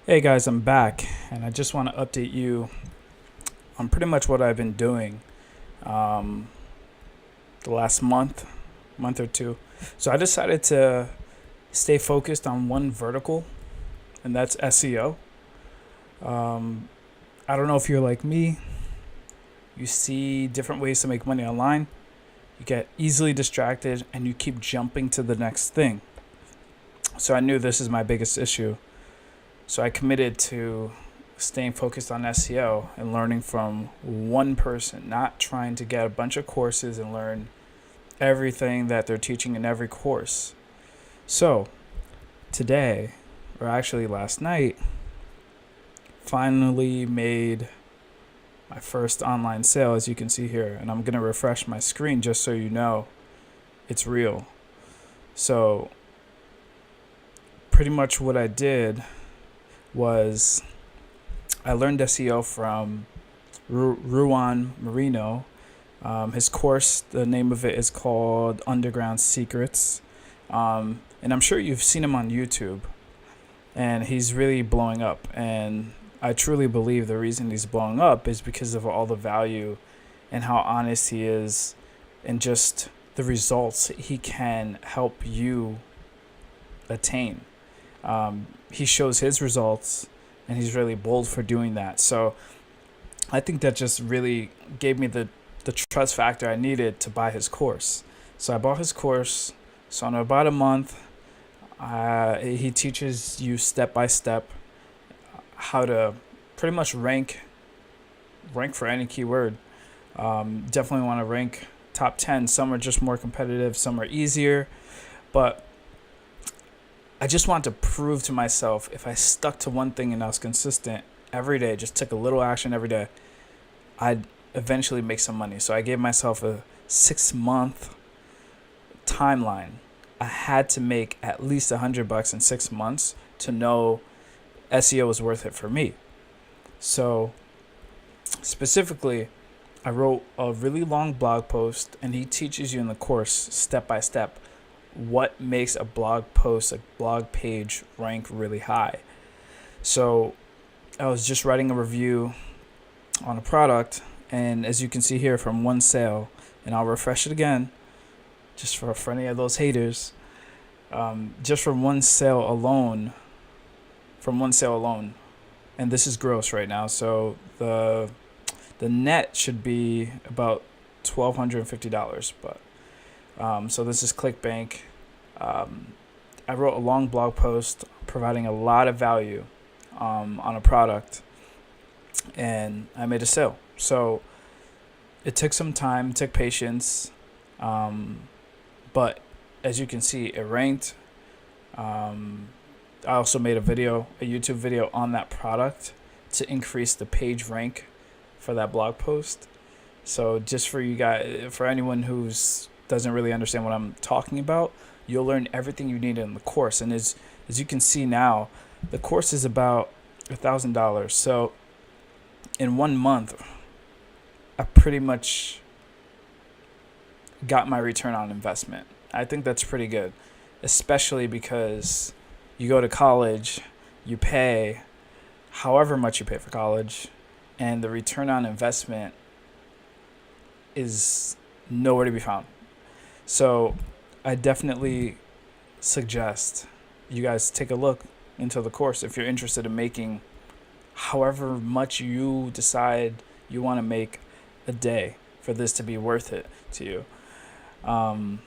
Hey guys, I'm back, and I just want to update you on pretty much what I've been doing um, the last month or two. So I decided to stay focused on one vertical, and that's SEO. Um, I don't know if you're like me. You see different ways to make money online. You get easily distracted, and you keep jumping to the next thing. So I knew this is my biggest issue. So I committed to staying focused on SEO and learning from one person, not trying to get a bunch of courses and learn everything that they're teaching in every course. So today, or actually last night, finally made my first online sale, as you can see here. And I'm going to refresh my screen just so you know it's real. So pretty much what I did was I learned SEO from Ruan Marino. His course, the name of it is called Underground Secrets. And I'm sure you've seen him on YouTube. And he's really blowing up. And I truly believe the reason he's blowing up is because of all the value and how honest he is and just the results he can help you attain. He shows his results, and he's really bold for doing that. So I think that just really gave me the trust factor I needed to buy his course. So I bought his course. So in about a month, he teaches you step by step how to pretty much rank for any keyword. Definitely want to rank top 10. Some are just more competitive, some are easier, but I just want to prove to myself if I stuck to one thing and I was consistent every day, just took a little action every day, I'd eventually make some money. So I gave myself a 6-month timeline. I had to make at least $100 in 6 months to know SEO was worth it for me. So specifically, I wrote a really long blog post, and he teaches you in the course step by step what makes a blog post, a blog page rank really high. So I was just writing a review on a product, and as you can see here, from one sale, and I'll refresh it again just for any of those haters, just from one sale alone, and this is gross right now, so the net should be about $1,250, but so this is ClickBank. I wrote a long blog post providing a lot of value on a product, and I made a sale. So it took some time, it took patience, but as you can see, it ranked. I also made a YouTube video on that product to increase the page rank for that blog post. So just for you guys, for anyone who's doesn't really understand what I'm talking about, you'll learn everything you need in the course. And as you can see now, the course is about $1,000. So in 1 month, I pretty much got my return on investment. I think that's pretty good, especially because you go to college, you pay however much you pay for college, and the return on investment is nowhere to be found. So I definitely suggest you guys take a look into the course if you're interested in making however much you decide you want to make a day for this to be worth it to you. I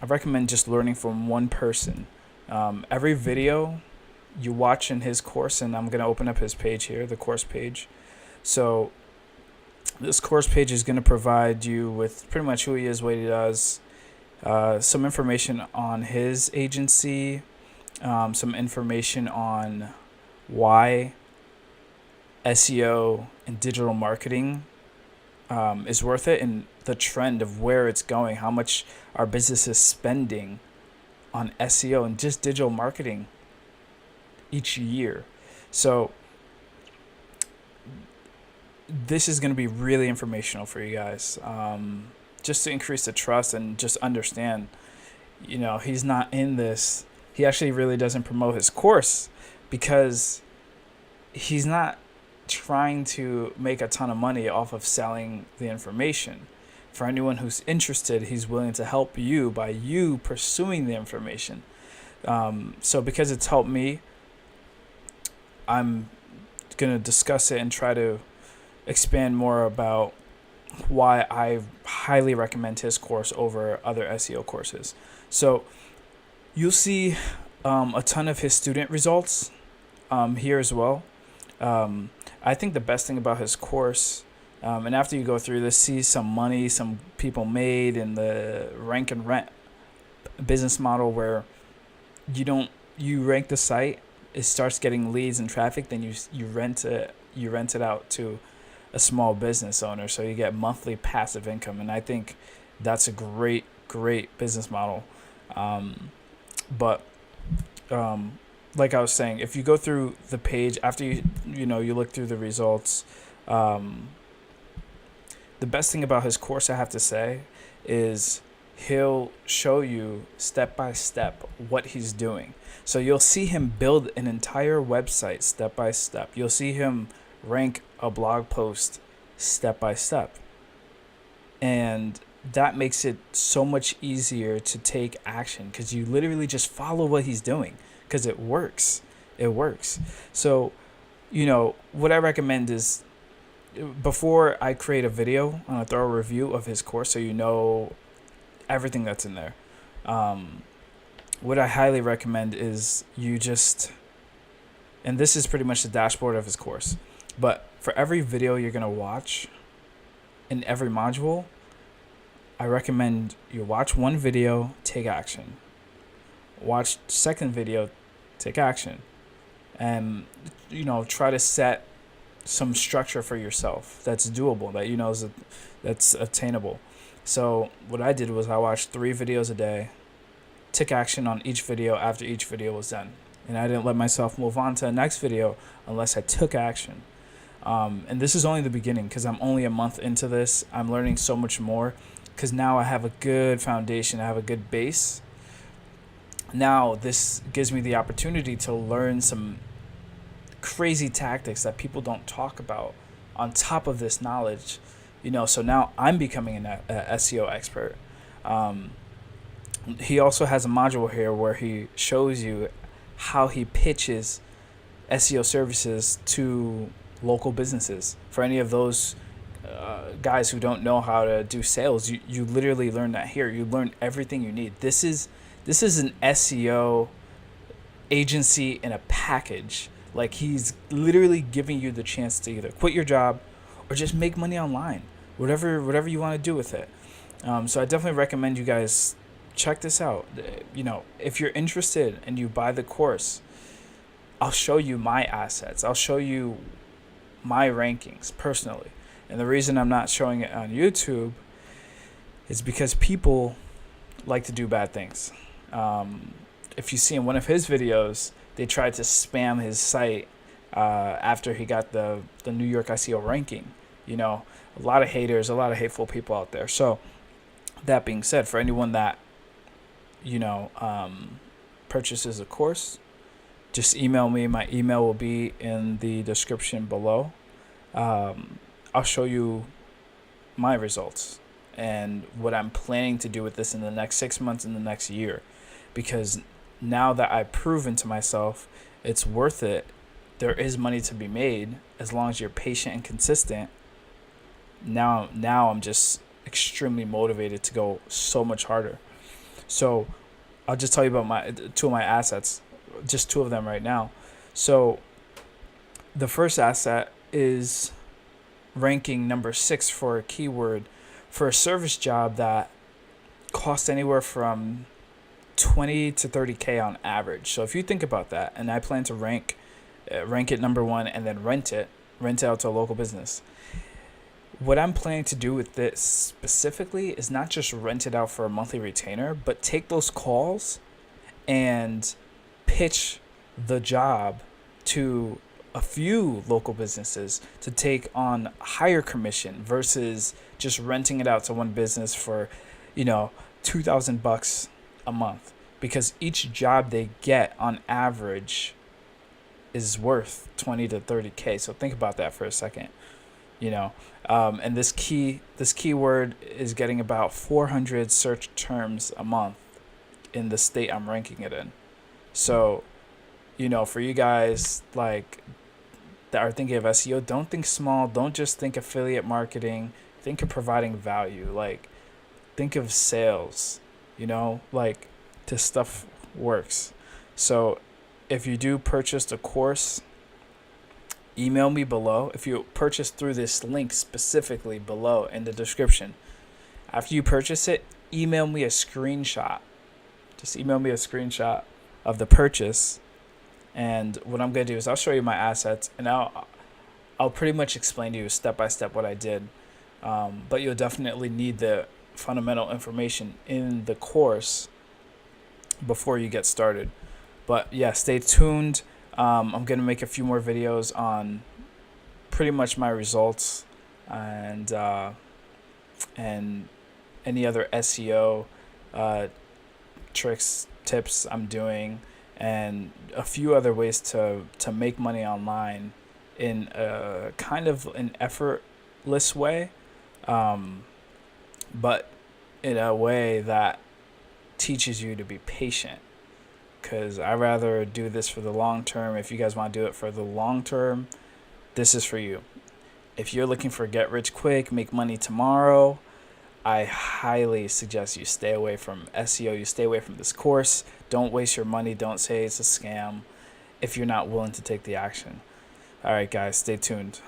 recommend just learning from one person. Every video you watch in his course, and I'm going to open up his page here, the course page. So this course page is going to provide you with pretty much who he is, what he does, some information on his agency, some information on why SEO and digital marketing is worth it, and the trend of where it's going, how much our business is spending on SEO and just digital marketing each year. So this is going to be really informational for you guys, just to increase the trust and just understand, he's not in this. He actually really doesn't promote his course because he's not trying to make a ton of money off of selling the information. For anyone who's interested, he's willing to help you by you pursuing the information. So because it's helped me, I'm going to discuss it and try to expand more about why I highly recommend his course over other SEO courses. So you'll see a ton of his student results here as well. I think the best thing about his course, and after you go through this, see some money some people made in the rank and rent business model where you rank the site, it starts getting leads and traffic, then you rent it out to a small business owner, so you get monthly passive income, and I think that's a great business model. But like I was saying, if you go through the page after you look through the results, the best thing about his course, I have to say, is he'll show you step by step what he's doing. So you'll see him build an entire website step by step. You'll see him rank a blog post step by step. And that makes it so much easier to take action because you literally just follow what he's doing because it works. It works. So, what I recommend is before I create a video on a thorough review of his course, so you know everything that's in there, what I highly recommend is and this is pretty much the dashboard of his course, but for every video you're going to watch in every module, I recommend you watch one video, take action. Watch second video, take action. And, try to set some structure for yourself that's doable, that that's attainable. So what I did was I watched 3 videos a day, took action on each video after each video was done. And I didn't let myself move on to the next video unless I took action. And this is only the beginning because I'm only a month into this. I'm learning so much more because now I have a good foundation. I have a good base. Now this gives me the opportunity to learn some crazy tactics that people don't talk about on top of this knowledge. So now I'm becoming an SEO expert. He also has a module here where he shows you how he pitches SEO services to local businesses. For any of those guys who don't know how to do sales, you literally learn that here. You learn everything you need. This is an SEO agency in a package. Like, he's literally giving you the chance to either quit your job or just make money online, whatever you want to do with it. So I definitely recommend you guys check this out. If you're interested and you buy the course, I'll show you my assets. I'll show you my rankings personally. And the reason I'm not showing it on YouTube is because people like to do bad things. If you see in one of his videos, they tried to spam his site after he got the New York SEO ranking. A lot of haters, a lot of hateful people out there. So that being said, for anyone that purchases a course, just email me. My email will be in the description below. I'll show you my results and what I'm planning to do with this in the next 6 months, in the next year, because now that I've proven to myself it's worth it, there is money to be made as long as you're patient and consistent. Now I'm just extremely motivated to go so much harder. So I'll just tell you about 2 of my assets, just 2 of them right now. So the first asset is ranking number 6 for a keyword for a service job that costs anywhere from 20 to 30K on average. So if you think about that, and I plan to rank it number 1 and then rent it out to a local business. What I'm planning to do with this specifically is not just rent it out for a monthly retainer, but take those calls and pitch the job to a few local businesses to take on higher commission versus just renting it out to one business for, $2,000 a month, because each job they get on average is worth 20 to 30K. So think about that for a second. You know, and this keyword is getting about 400 search terms a month in the state I'm ranking it in. So, you know, for you guys like that are thinking of SEO, don't think small. Don't just think affiliate marketing. Think of providing value. Like, think of sales. You know, like this stuff works. So, if you do purchase a course, email me below. If you purchase through this link specifically below in the description, after you purchase it, email me a screenshot. Just email me a screenshot of the purchase. And what I'm going to do is I'll show you my assets, and I'll pretty much explain to you step by step what I did. But you'll definitely need the fundamental information in the course before you get started. But yeah, stay tuned. I'm going to make a few more videos on pretty much my results and any other SEO tricks, tips I'm doing, and a few other ways to make money online in a kind of an effortless way, but in a way that teaches you to be patient. Because I'd rather do this for the long term. If you guys want to do it for the long term, this is for you. If you're looking for get rich quick, make money tomorrow, I highly suggest you stay away from SEO. You stay away from this course. Don't waste your money. Don't say it's a scam if you're not willing to take the action. All right, guys, stay tuned.